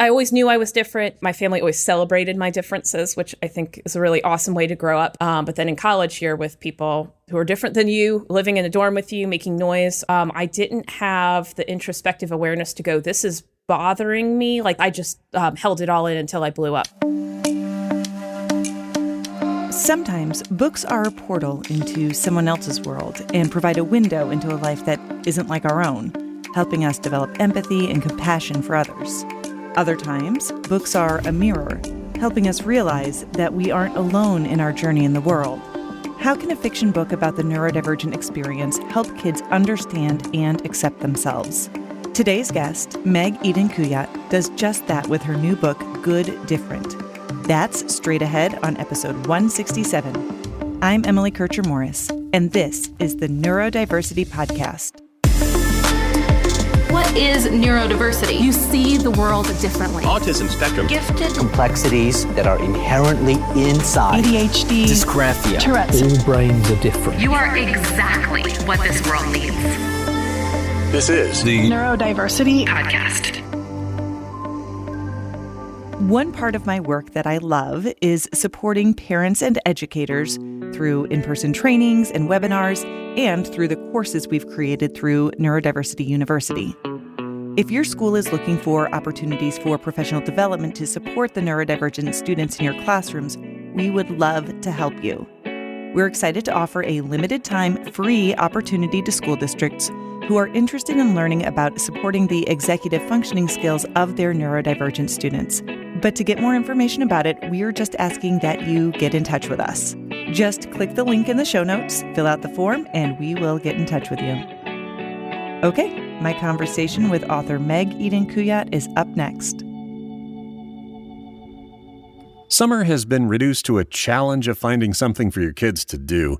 I always knew I was different. My family always celebrated my differences, which I think is a really awesome way to grow up. But then in college, you're with people who are different than you, living in a dorm with you, making noise. I didn't have the introspective awareness to go, this is bothering me. Like I just held it all in until I blew up. Sometimes books are a portal into someone else's world and provide a window into a life that isn't like our own, helping us develop empathy and compassion for others. Other times, books are a mirror, helping us realize that we aren't alone in our journey in the world. How can a fiction book about the neurodivergent experience help kids understand and accept themselves? Today's guest, Meg Eden Kuyatt, does just that with her new book, Good Different. That's straight ahead on episode 167. I'm Emily Kircher-Morris, and this is the Neurodiversity Podcast. What is neurodiversity? You see the world differently. Autism spectrum. Gifted. Complexities that are inherently inside. ADHD. Dysgraphia. Tourette's. All brains are different. You are exactly what this world needs. This is the Neurodiversity Podcast. One part of my work that I love is supporting parents and educators through in-person trainings and webinars and through the courses we've created through Neurodiversity University. If your school is looking for opportunities for professional development to support the neurodivergent students in your classrooms, we would love to help you. We're excited to offer a limited-time free opportunity to school districts who are interested in learning about supporting the executive functioning skills of their neurodivergent students. But to get more information about it, we're just asking that you get in touch with us. Just click the link in the show notes, fill out the form, and we will get in touch with you. Okay, my conversation with author Meg Eden Kuyatt is up next. Summer has been reduced to a challenge of finding something for your kids to do,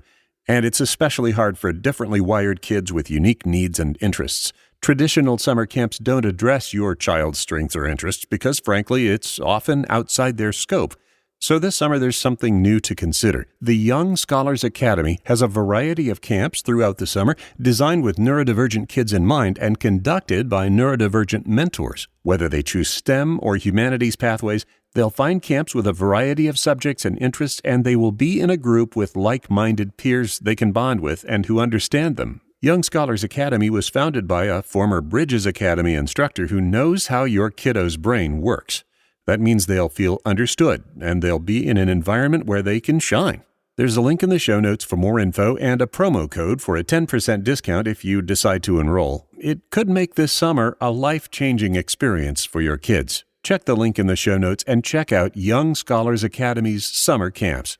and it's especially hard for differently wired kids with unique needs and interests. Traditional summer camps don't address your child's strengths or interests because, frankly, it's often outside their scope. So this summer, there's something new to consider. The Young Scholars Academy has a variety of camps throughout the summer designed with neurodivergent kids in mind and conducted by neurodivergent mentors. Whether they choose STEM or humanities pathways, they'll find camps with a variety of subjects and interests, and they will be in a group with like-minded peers they can bond with and who understand them. Young Scholars Academy was founded by a former Bridges Academy instructor who knows how your kiddo's brain works. That means they'll feel understood, and they'll be in an environment where they can shine. There's a link in the show notes for more info and a promo code for a 10% discount if you decide to enroll. It could make this summer a life-changing experience for your kids. Check the link in the show notes and check out Young Scholars Academy's summer camps.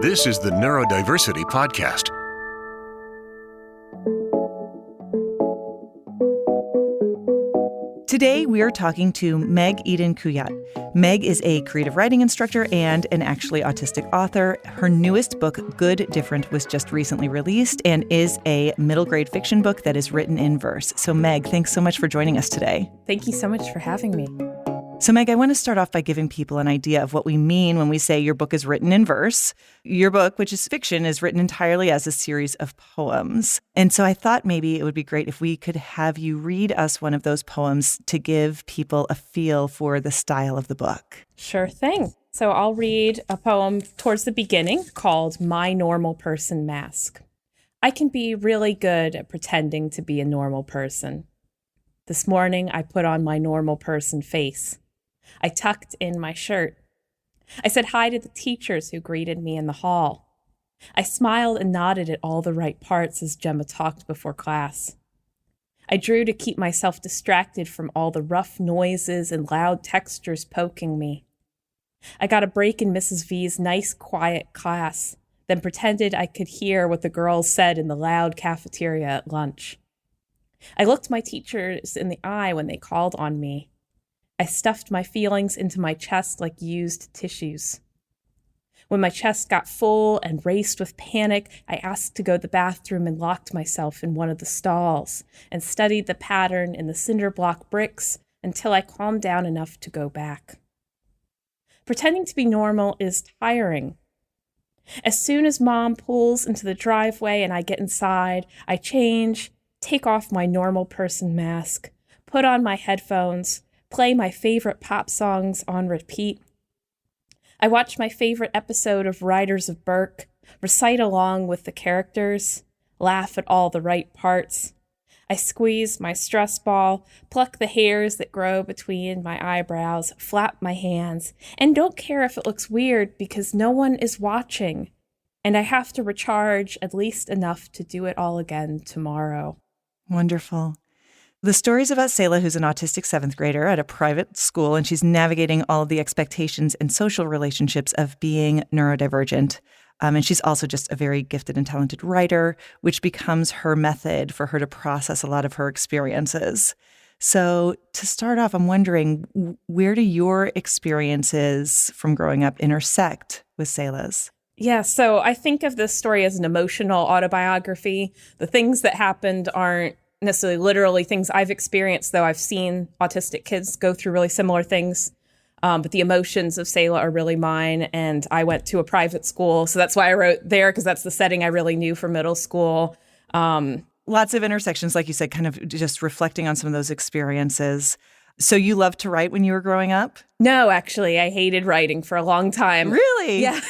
This is the Neurodiversity Podcast. Today, we are talking to Meg Eden Kuyatt. Meg is a creative writing instructor and an actually autistic author. Her newest book, Good Different, was just recently released and is a middle grade fiction book that is written in verse. So Meg, thanks so much for joining us today. Thank you so much for having me. So Meg, I want to start off by giving people an idea of what we mean when we say your book is written in verse. Your book, which is fiction, is written entirely as a series of poems. And so I thought maybe it would be great if we could have you read us one of those poems to give people a feel for the style of the book. Sure thing. So I'll read a poem towards the beginning called My Normal Person Mask. I can be really good at pretending to be a normal person. This morning, I put on my normal person face. I tucked in my shirt. I said hi to the teachers who greeted me in the hall. I smiled and nodded at all the right parts as Gemma talked before class. I drew to keep myself distracted from all the rough noises and loud textures poking me. I got a break in Mrs. V's nice, quiet class, then pretended I could hear what the girls said in the loud cafeteria at lunch. I looked my teachers in the eye when they called on me. I stuffed my feelings into my chest like used tissues. When my chest got full and raced with panic, I asked to go to the bathroom and locked myself in one of the stalls and studied the pattern in the cinder block bricks until I calmed down enough to go back. Pretending to be normal is tiring. As soon as Mom pulls into the driveway and I get inside, I change, take off my normal person mask, put on my headphones, play my favorite pop songs on repeat. I watch my favorite episode of Riders of Burke, recite along with the characters, laugh at all the right parts. I squeeze my stress ball, pluck the hairs that grow between my eyebrows, flap my hands, and don't care if it looks weird because no one is watching. And I have to recharge at least enough to do it all again tomorrow. Wonderful. The story's about Selah, who's an autistic 7th grader at a private school, and she's navigating all of the expectations and social relationships of being neurodivergent. And she's also just a very gifted and talented writer, which becomes her method for her to process a lot of her experiences. So to start off, I'm wondering, where do your experiences from growing up intersect with Selah's? Yeah, so I think of this story as an emotional autobiography. The things that happened aren't necessarily literally things I've experienced, though I've seen autistic kids go through really similar things. But the emotions of Selah are really mine. And I went to a private school. So that's why I wrote there, because that's the setting I really knew for middle school. Lots of intersections, like you said, kind of just reflecting on some of those experiences. So you loved to write when you were growing up? No, actually, I hated writing for a long time. Really? Yeah.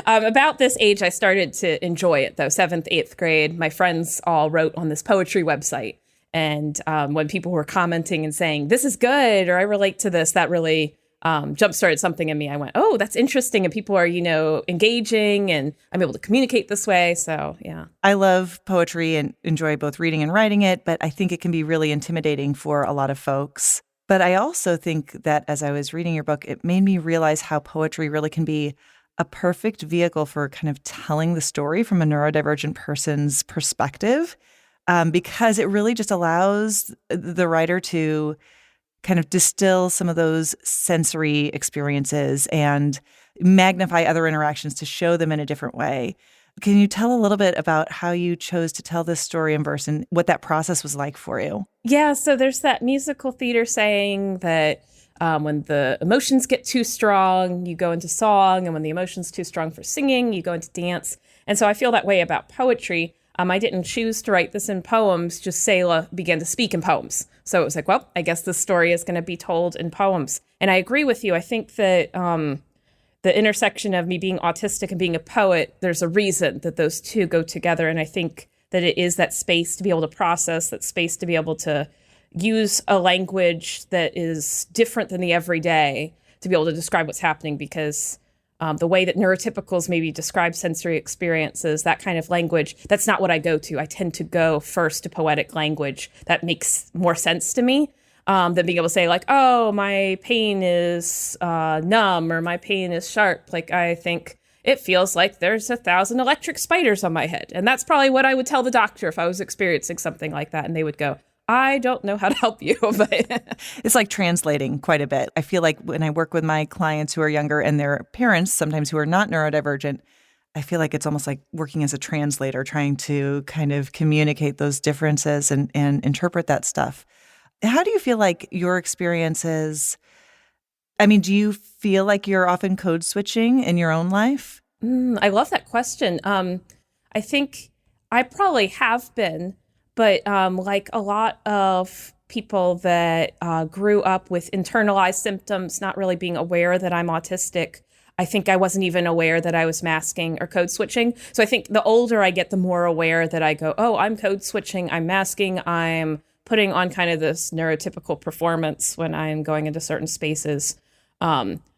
About this age, I started to enjoy it, though. 7th, 8th grade, my friends all wrote on this poetry website. And when people were commenting and saying, this is good, or I relate to this, that really jump-started something in me. I went, oh, that's interesting. And people are, engaging, and I'm able to communicate this way. So, yeah. I love poetry and enjoy both reading and writing it, but I think it can be really intimidating for a lot of folks. But I also think that as I was reading your book, it made me realize how poetry really can be a perfect vehicle for kind of telling the story from a neurodivergent person's perspective, because it really just allows the writer to kind of distill some of those sensory experiences and magnify other interactions to show them in a different way. Can you tell a little bit about how you chose to tell this story in verse and what that process was like for you? Yeah, so there's that musical theater saying that when the emotions get too strong, you go into song, and when the emotion's too strong for singing, you go into dance. And so I feel that way about poetry. I didn't choose to write this in poems, just Selah began to speak in poems. So it was like, well, I guess this story is going to be told in poems. And I agree with you. I think that the intersection of me being autistic and being a poet, there's a reason that those two go together. And I think that it is that space to be able to process, that space to be able to use a language that is different than the everyday to be able to describe what's happening, because the way that neurotypicals maybe describe sensory experiences, that kind of language, that's not what I go to. I tend to go first to poetic language. That makes more sense to me than being able to say like, oh, my pain is numb or my pain is sharp. Like, I think it feels like there's 1,000 electric spiders on my head. And that's probably what I would tell the doctor if I was experiencing something like that. And they would go, I don't know how to help you. But it's like translating quite a bit. I feel like when I work with my clients who are younger and their parents, sometimes who are not neurodivergent, I feel like it's almost like working as a translator, trying to kind of communicate those differences and interpret that stuff. How do you feel like your experiences, do you feel like you're often code switching in your own life? I love that question. I think I probably have been. But like a lot of people that grew up with internalized symptoms, not really being aware that I'm autistic, I think I wasn't even aware that I was masking or code switching. So I think the older I get, the more aware that I go, oh, I'm code switching, I'm masking, I'm putting on kind of this neurotypical performance when I'm going into certain spaces.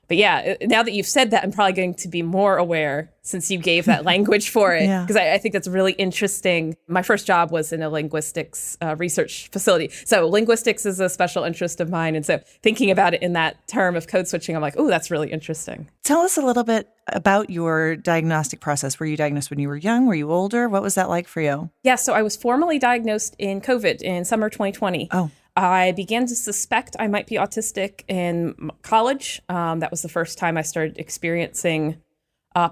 But yeah, now that you've said that, I'm probably going to be more aware since you gave that language for it, because I think that's really interesting. My first job was in a linguistics research facility. So linguistics is a special interest of mine. And so thinking about it in that term of code switching, I'm like, oh, that's really interesting. Tell us a little bit about your diagnostic process. Were you diagnosed when you were young? Were you older? What was that like for you? Yeah, so I was formally diagnosed in COVID in summer 2020. Oh. I began to suspect I might be autistic in college. That was the first time I started experiencing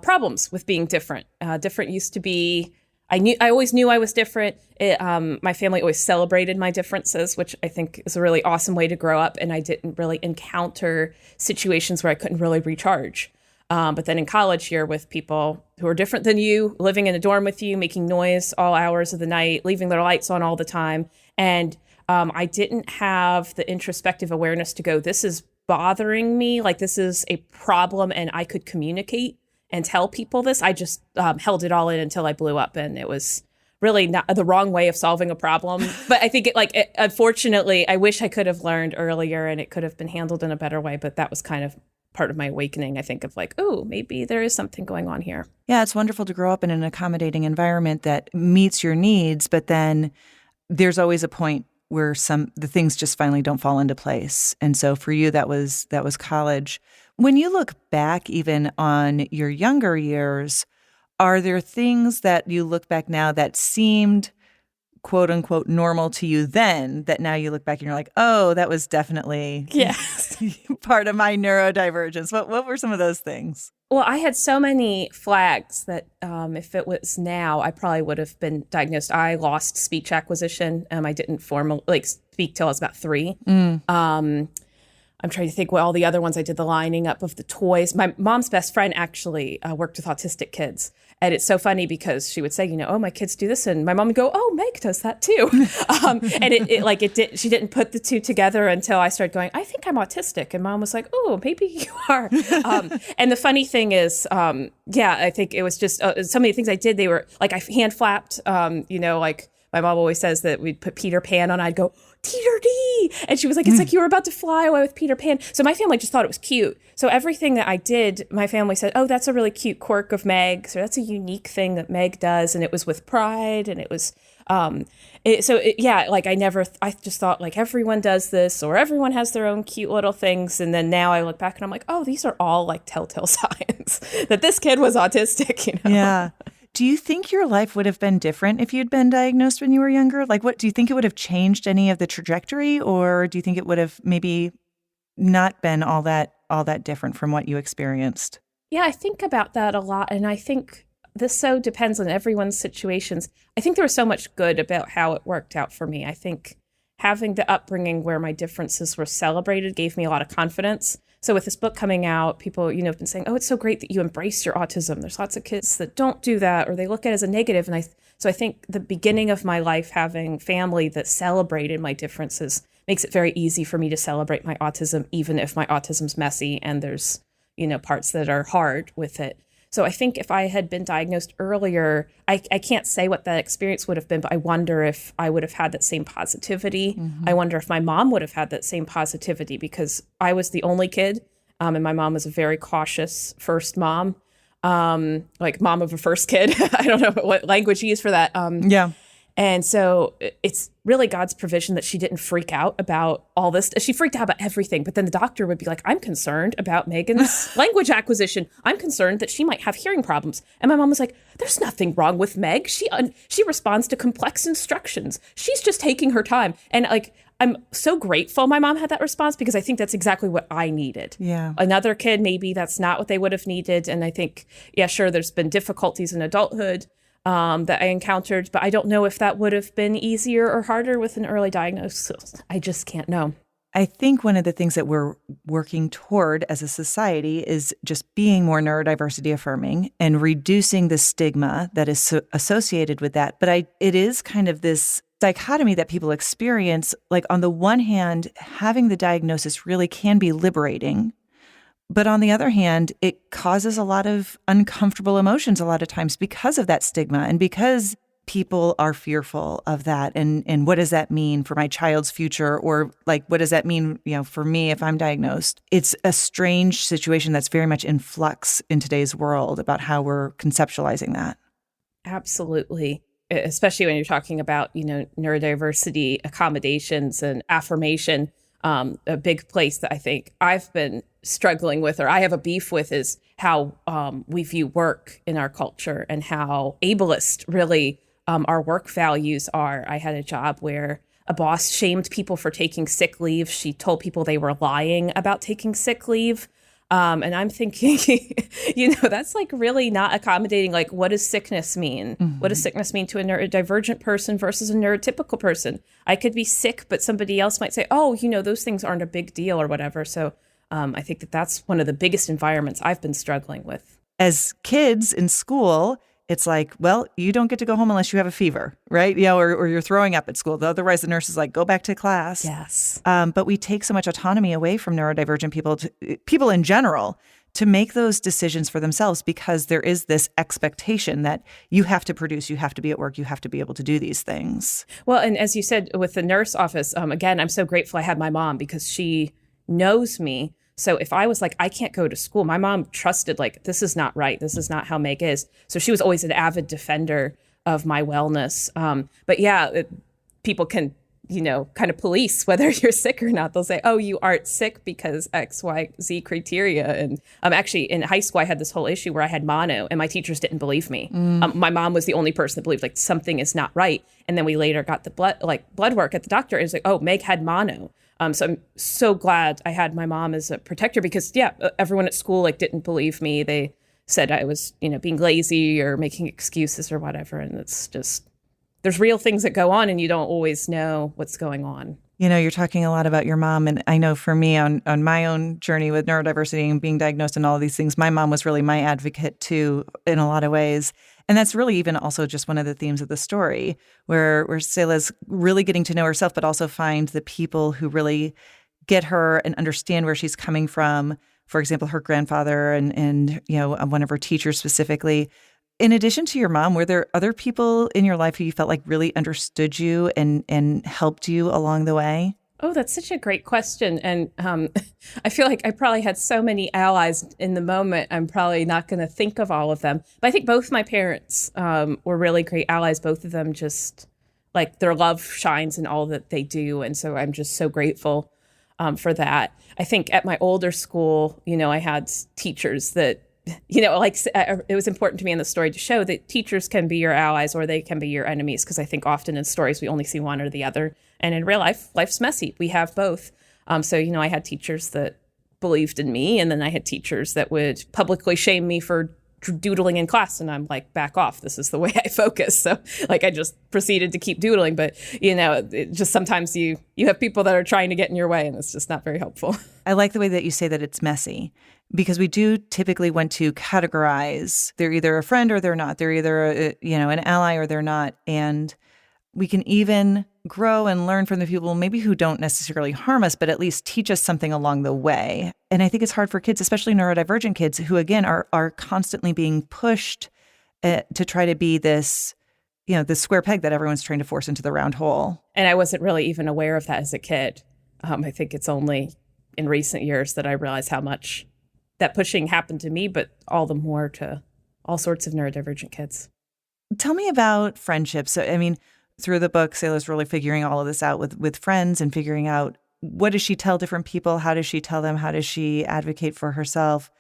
problems with being different. Different used to be, I always knew I was different. My family always celebrated my differences, which I think is a really awesome way to grow up. And I didn't really encounter situations where I couldn't really recharge. But then in college, you're with people who are different than you, living in a dorm with you, making noise all hours of the night, leaving their lights on all the time. And I didn't have the introspective awareness to go, this is bothering me, like this is a problem, and I could communicate and tell people this. I just held it all in until I blew up, and it was really not the wrong way of solving a problem. But I think unfortunately, I wish I could have learned earlier and it could have been handled in a better way. But that was kind of part of my awakening, I think, of like, oh, maybe there is something going on here. Yeah, it's wonderful to grow up in an accommodating environment that meets your needs, but then there's always a point where the things just finally don't fall into place. And so for you, that was college. When you look back even on your younger years, are there things that you look back now that seemed quote unquote normal to you then that now you look back and you're like, oh, that was definitely part of my neurodivergence? What were some of those things? Well, I had so many flags that if it was now, I probably would have been diagnosed. I lost speech acquisition. I didn't speak till I was about 3. I'm trying to think what all the other ones I did, the lining up of the toys. My mom's best friend actually worked with autistic kids. And it's so funny because she would say, oh, my kids do this. And my mom would go, oh, Meg does that too. And she didn't put the two together until I started going, I think I'm autistic. And mom was like, oh, maybe you are. And the funny thing is, I think it was just so many things I did. They were like, I hand flapped, like my mom always says that we'd put Peter Pan on. I'd go, Teeter dee. And she was like, it's like you were about to fly away with Peter Pan. So my family just thought it was cute. So everything that I did, my family said, oh, that's a really cute quirk of Meg's, or that's a unique thing that Meg does. And it was with pride. And it was, I just thought like everyone does this, or everyone has their own cute little things. And then now I look back and I'm like, oh, these are all like telltale signs that this kid was autistic, Yeah. Do you think your life would have been different if you'd been diagnosed when you were younger? Like, what do you think it would have changed any of the trajectory, or do you think it would have maybe not been all that different from what you experienced? Yeah, I think about that a lot, and I think this so depends on everyone's situations. I think there was so much good about how it worked out for me. I think having the upbringing where my differences were celebrated gave me a lot of confidence. So with this book coming out, people, have been saying, oh, it's so great that you embrace your autism. There's lots of kids that don't do that, or they look at it as a negative. And I think the beginning of my life, having family that celebrated my differences makes it very easy for me to celebrate my autism, even if my autism's messy and there's, parts that are hard with it. So I think if I had been diagnosed earlier, I can't say what that experience would have been, but I wonder if I would have had that same positivity. Mm-hmm. I wonder if my mom would have had that same positivity, because I was the only kid, and my mom was a very cautious first mom, like mom of a first kid. I don't know what language you use for that. And so it's really God's provision that she didn't freak out about all this. She freaked out about everything. But then the doctor would be like, I'm concerned about Megan's language acquisition. I'm concerned that she might have hearing problems. And my mom was like, there's nothing wrong with Meg. She responds to complex instructions. She's just taking her time. And I'm so grateful my mom had that response, because I think that's exactly what I needed. Yeah. Another kid, maybe that's not what they would have needed. And I think, sure, there's been difficulties in adulthood that I encountered, but I don't know if that would have been easier or harder with an early diagnosis. I just can't know. I think one of the things that we're working toward as a society is just being more neurodiversity affirming and reducing the stigma that is associated with that. But it is kind of this dichotomy that people experience. Like, on the one hand, having the diagnosis really can be liberating. But on the other hand, it causes a lot of uncomfortable emotions a lot of times because of that stigma, and because people are fearful of that. And what does that mean for my child's future? Or like, what does that mean, for me if I'm diagnosed? It's a strange situation that's very much in flux in today's world about how we're conceptualizing that. Absolutely. Especially when you're talking about, neurodiversity accommodations and affirmation. A big place that I think I've been struggling with, or I have a beef with, is how we view work in our culture and how ableist really our work values are. I had a job where a boss shamed people for taking sick leave. She told people they were lying about taking sick leave. And I'm thinking, that's like really not accommodating. Like, what does sickness mean? Mm-hmm. What does sickness mean to a neurodivergent person versus a neurotypical person? I could be sick, but somebody else might say, oh, those things aren't a big deal or whatever. So I think that's one of the biggest environments I've been struggling with. As kids in school, it's like, well, you don't get to go home unless you have a fever, right? Or you're throwing up at school. Otherwise, the nurse is like, go back to class. Yes. But we take so much autonomy away from neurodivergent people in general, to make those decisions for themselves, because there is this expectation that you have to produce, you have to be at work, you have to be able to do these things. Well, and as you said, with the nurse office, again, I'm so grateful I had my mom, because she knows me. So if I was like, I can't go to school, my mom trusted, like, this is not right. This is not how Meg is. So she was always an avid defender of my wellness. But yeah, people can, kind of police whether you're sick or not. They'll say, oh, you aren't sick because X, Y, Z criteria. And actually in high school, I had this whole issue where I had mono and my teachers didn't believe me. My mom was the only person that believed like something is not right. And then we later got the blood work at the doctor. It was like, oh, Meg had mono. So I'm so glad I had my mom as a protector, because everyone at school like didn't believe me. They said I was, being lazy or making excuses or whatever. And it's just, there's real things that go on and you don't always know what's going on. You're talking a lot about your mom. And I know for me on my own journey with neurodiversity and being diagnosed and all of these things, my mom was really my advocate too, in a lot of ways. And that's really even also just one of the themes of the story, where Selah's really getting to know herself, but also find the people who really get her and understand where she's coming from. For example, her grandfather and one of her teachers specifically. In addition to your mom, were there other people in your life who you felt like really understood you and helped you along the way? Oh, that's such a great question. And I feel like I probably had so many allies in the moment, I'm probably not going to think of all of them. But I think both my parents were really great allies. Both of them just, like, their love shines in all that they do. And so I'm just so grateful for that. I think at my older school, I had teachers that, it was important to me in the story to show that teachers can be your allies or they can be your enemies, because I think often in stories we only see one or the other. And in real life, life's messy. We have both. So I had teachers that believed in me, and then I had teachers that would publicly shame me for doodling in class, and I'm like, back off. This is the way I focus. So I just proceeded to keep doodling. But, it just sometimes you have people that are trying to get in your way, and it's just not very helpful. I like the way that you say that it's messy, because we do typically want to categorize. They're either a friend or they're not. They're either, an ally or they're not. And we can even grow and learn from the people maybe who don't necessarily harm us, but at least teach us something along the way. And I think it's hard for kids, especially neurodivergent kids, who, again, are constantly being pushed to try to be this, this square peg that everyone's trying to force into the round hole. And I wasn't really even aware of that as a kid. I think it's only in recent years that I realized how much that pushing happened to me, but all the more to all sorts of neurodivergent kids. Tell me about friendships. So, through the book, Selah's really figuring all of this out with friends and figuring out, what does she tell different people? How does she tell them? How does she advocate for herself?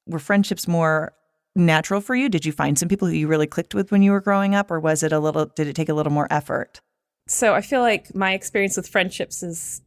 Were friendships more natural for you? Did you find some people who you really clicked with when you were growing up, or did it take a little more effort? So I feel like my experience with friendships is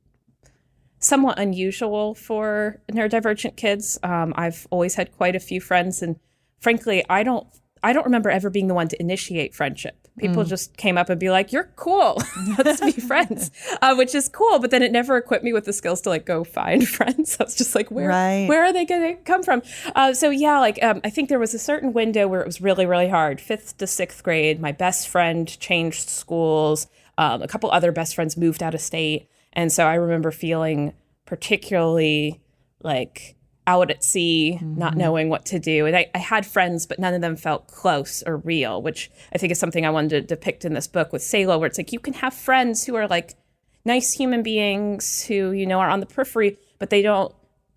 somewhat unusual for neurodivergent kids. I've always had quite a few friends, and frankly, I don't remember ever being the one to initiate friendship. People just came up and be like, "You're cool, let's be friends," which is cool. But then it never equipped me with the skills to go find friends. I was just like, where are they going to come from? I think there was a certain window where it was really, really hard. 5th to 6th grade, my best friend changed schools. A couple other best friends moved out of state. And so I remember feeling particularly out at sea, not knowing what to do. And I had friends, but none of them felt close or real, which I think is something I wanted to depict in this book with Selah, where it's you can have friends who are nice human beings who, are on the periphery, but they don't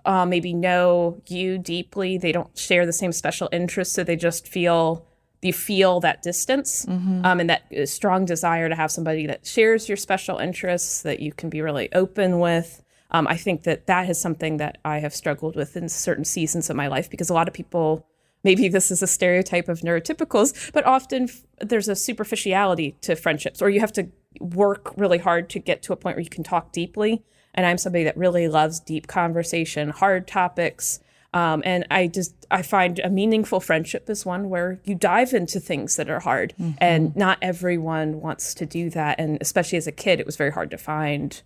maybe know you deeply. They don't share the same special interests. So they just you feel that distance and that strong desire to have somebody that shares your special interests, that you can be really open with. I think that is something that I have struggled with in certain seasons of my life, because a lot of people, maybe this is a stereotype of neurotypicals, but often there's a superficiality to friendships, or you have to work really hard to get to a point where you can talk deeply. And I'm somebody that really loves deep conversation, hard topics. And I find a meaningful friendship is one where you dive into things that are hard, and not everyone wants to do that. And especially as a kid, it was very hard to find,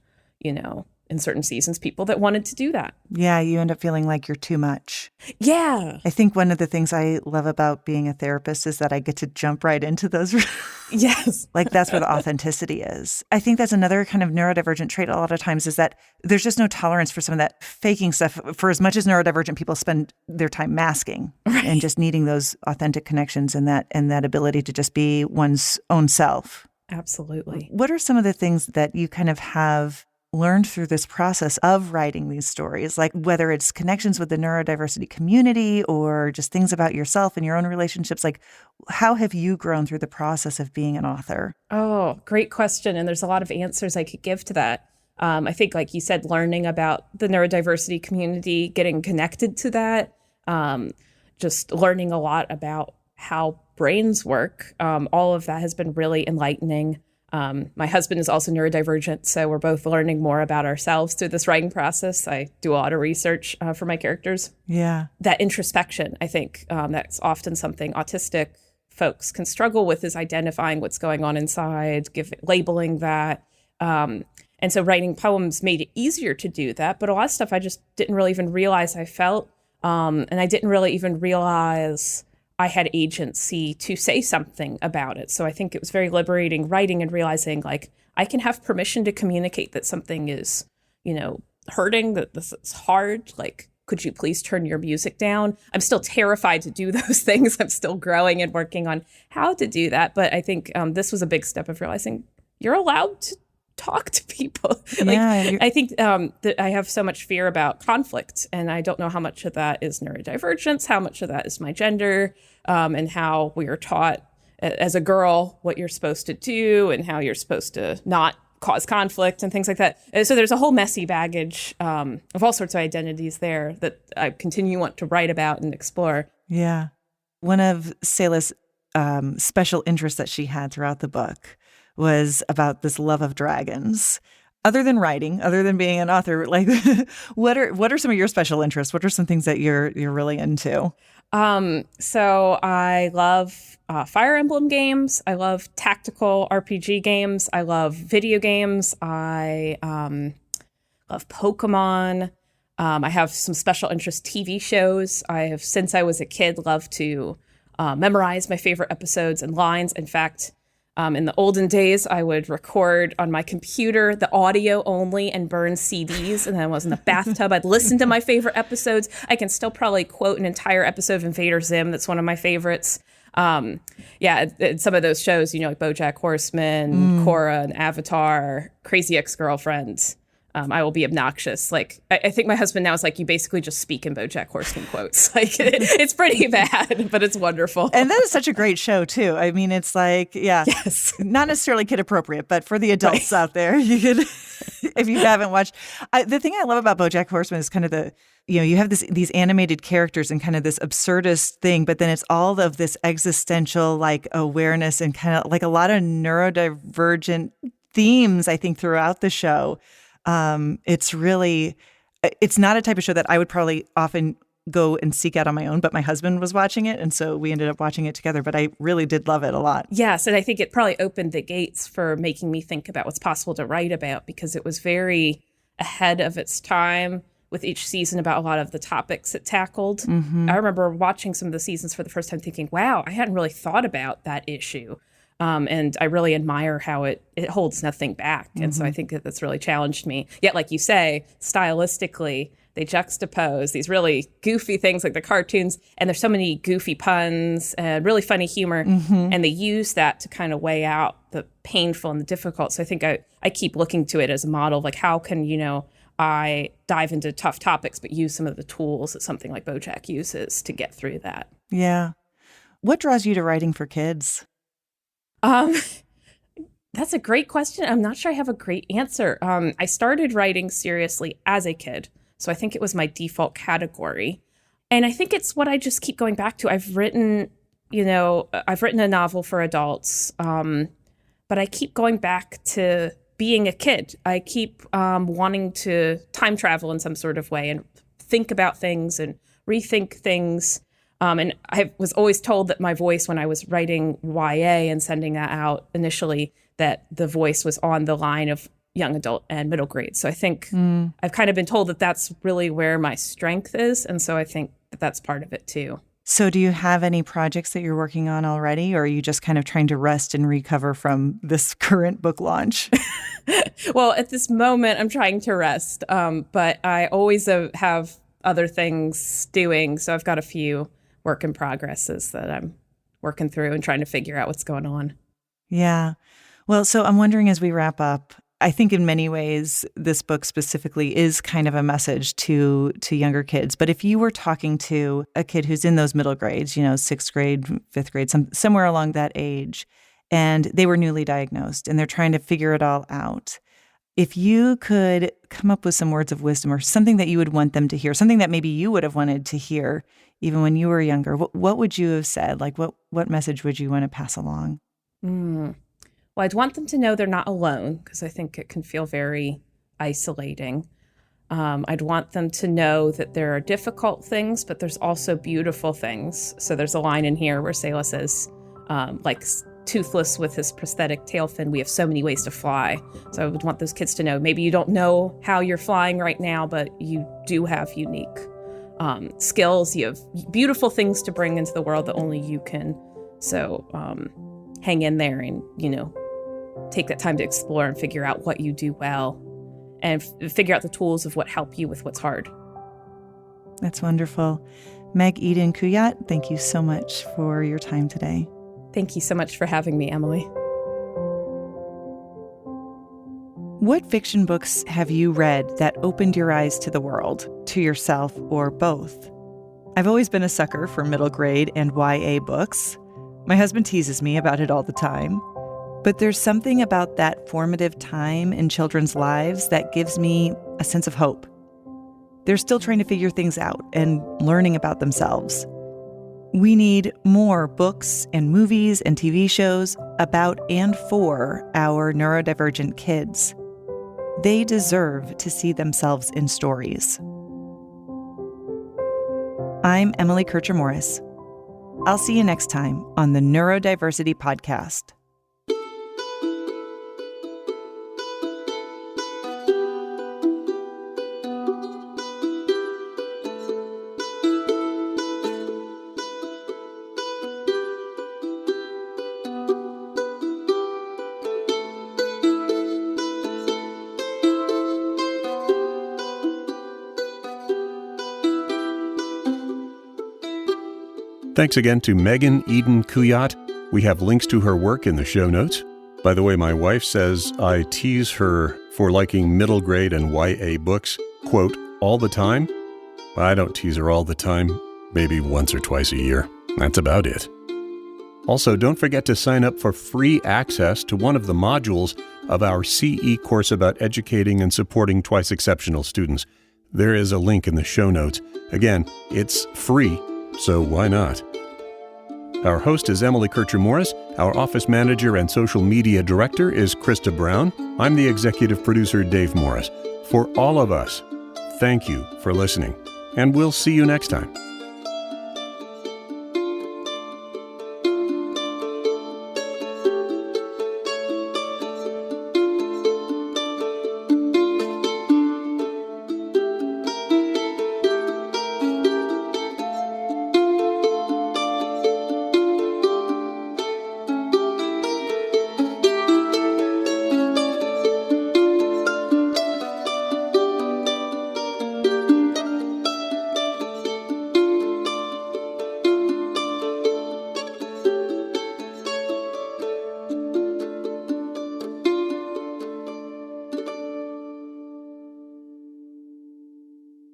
in certain seasons, people that wanted to do that. Yeah, you end up feeling like you're too much. Yeah. I think one of the things I love about being a therapist is that I get to jump right into those. Yes. Like that's where the authenticity is. I think that's another kind of neurodivergent trait a lot of times is that there's just no tolerance for some of that faking stuff. For as much as neurodivergent people spend their time masking and just needing those authentic connections and that ability to just be one's own self. Absolutely. What are some of the things that you kind of have learned through this process of writing these stories, like whether it's connections with the neurodiversity community or just things about yourself and your own relationships? Like, how have you grown through the process of being an author? Oh, great question. And there's a lot of answers I could give to that. I think, like you said, learning about the neurodiversity community, getting connected to that, just learning a lot about how brains work. All of that has been really enlightening. My husband is also neurodivergent, so we're both learning more about ourselves through this writing process. I do a lot of research for my characters. Yeah. That introspection, I think, that's often something autistic folks can struggle with, is identifying what's going on inside, labeling that. And so writing poems made it easier to do that. But a lot of stuff I just didn't really even realize I felt. And I didn't really even realize I had agency to say something about it. So I think it was very liberating writing and realizing, like, I can have permission to communicate that something is, hurting, that this is hard. Like, could you please turn your music down? I'm still terrified to do those things. I'm still growing and working on how to do that. But I think this was a big step of realizing you're allowed to talk to people. I think that I have so much fear about conflict, and I don't know how much of that is neurodivergence, how much of that is my gender, and how we are taught as a girl what you're supposed to do and how you're supposed to not cause conflict and things like that. And so there's a whole messy baggage of all sorts of identities there that I want to write about and explore. Yeah. One of Selah's special interests that she had throughout the book was about this love of dragons. Other than writing, other than being an author, like what are some of your special interests? What are some things that you're really into? So I love Fire Emblem games. I love tactical RPG games. I love video games. I love Pokemon. I have some special interest TV shows. I have, since I was a kid, loved to memorize my favorite episodes and lines. In fact, in the olden days, I would record on my computer the audio only and burn CDs. And then I was in the bathtub. I'd listen to my favorite episodes. I can still probably quote an entire episode of Invader Zim. That's one of my favorites. Some of those shows, like BoJack Horseman, Korra, and Avatar, Crazy Ex-Girlfriend. I will be obnoxious. Like, I think my husband now is like, you basically just speak in BoJack Horseman quotes. Like, it's pretty bad, but it's wonderful. And that is such a great show, too. I mean, it's like, yes, not necessarily kid appropriate, but for the adults out there, you could, if you haven't watched. The thing I love about BoJack Horseman is kind of you have these animated characters and kind of this absurdist thing, but then it's all of this existential, like, awareness and kind of like a lot of neurodivergent themes, I think, throughout the show. It's not a type of show that I would probably often go and seek out on my own, but my husband was watching it. And so we ended up watching it together, but I really did love it a lot. Yes. And I think it probably opened the gates for making me think about what's possible to write about, because it was very ahead of its time with each season about a lot of the topics it tackled. Mm-hmm. I remember watching some of the seasons for the first time thinking, wow, I hadn't really thought about that issue. And I really admire how it holds nothing back. And so I think that's really challenged me. Yet, like you say, stylistically, they juxtapose these really goofy things like the cartoons, and there's so many goofy puns and really funny humor. Mm-hmm. And they use that to kind of weigh out the painful and the difficult. So I think I keep looking to it as a model of, like, how can, I dive into tough topics, but use some of the tools that something like BoJack uses to get through that. Yeah. What draws you to writing for kids? That's a great question. I'm not sure I have a great answer. I started writing seriously as a kid, so I think it was my default category. And I think it's what I just keep going back to. I've written a novel for adults, but I keep going back to being a kid. I keep wanting to time travel in some sort of way and think about things and rethink things. And I was always told that my voice, when I was writing YA and sending that out initially, that the voice was on the line of, young adult and middle grade. So I think I've kind of been told that that's really where my strength is. And so I think that that's part of it too. So do you have any projects that you're working on already, or are you just kind of trying to rest and recover from this current book launch? Well, at this moment, I'm trying to rest, but I always have other things doing. So I've got a few work in progresses that I'm working through and trying to figure out what's going on. Yeah. Well, so I'm wondering as we wrap up, I think in many ways, this book specifically is kind of a message to younger kids. But if you were talking to a kid who's in those middle grades, 6th grade, 5th grade, somewhere along that age, and they were newly diagnosed and they're trying to figure it all out, if you could come up with some words of wisdom or something that you would want them to hear, something that maybe you would have wanted to hear even when you were younger, what would you have said? Like, what message would you want to pass along? Well, I'd want them to know they're not alone, because I think it can feel very isolating. I'd want them to know that there are difficult things, but there's also beautiful things. So there's a line in here where Selah says, like Toothless with his prosthetic tail fin, we have so many ways to fly. So I would want those kids to know, maybe you don't know how you're flying right now, but you do have unique skills. You have beautiful things to bring into the world that only you can. So hang in there and, take that time to explore and figure out what you do well and figure out the tools of what help you with what's hard. That's wonderful. Meg Eden Kuyatt, thank you so much for your time today. Thank you so much for having me, Emily. What fiction books have you read that opened your eyes to the world, to yourself, or both? I've always been a sucker for middle grade and YA books. My husband teases me about it all the time. But there's something about that formative time in children's lives that gives me a sense of hope. They're still trying to figure things out and learning about themselves. We need more books and movies and TV shows about and for our neurodivergent kids. They deserve to see themselves in stories. I'm Emily Kircher-Morris. I'll see you next time on the Neurodiversity Podcast. Thanks again to Megan Eden Kuyatt. We have links to her work in the show notes. By the way, my wife says I tease her for liking middle grade and YA books, quote, all the time. I don't tease her all the time, maybe once or twice a year. That's about it. Also, don't forget to sign up for free access to one of the modules of our CE course about educating and supporting twice exceptional students. There is a link in the show notes. Again, it's free, so why not? Our host is Emily Kircher-Morris. Our office manager and social media director is Krista Brown. I'm the executive producer, Dave Morris. For all of us, thank you for listening, and we'll see you next time.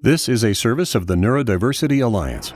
This is a service of the Neurodiversity Alliance.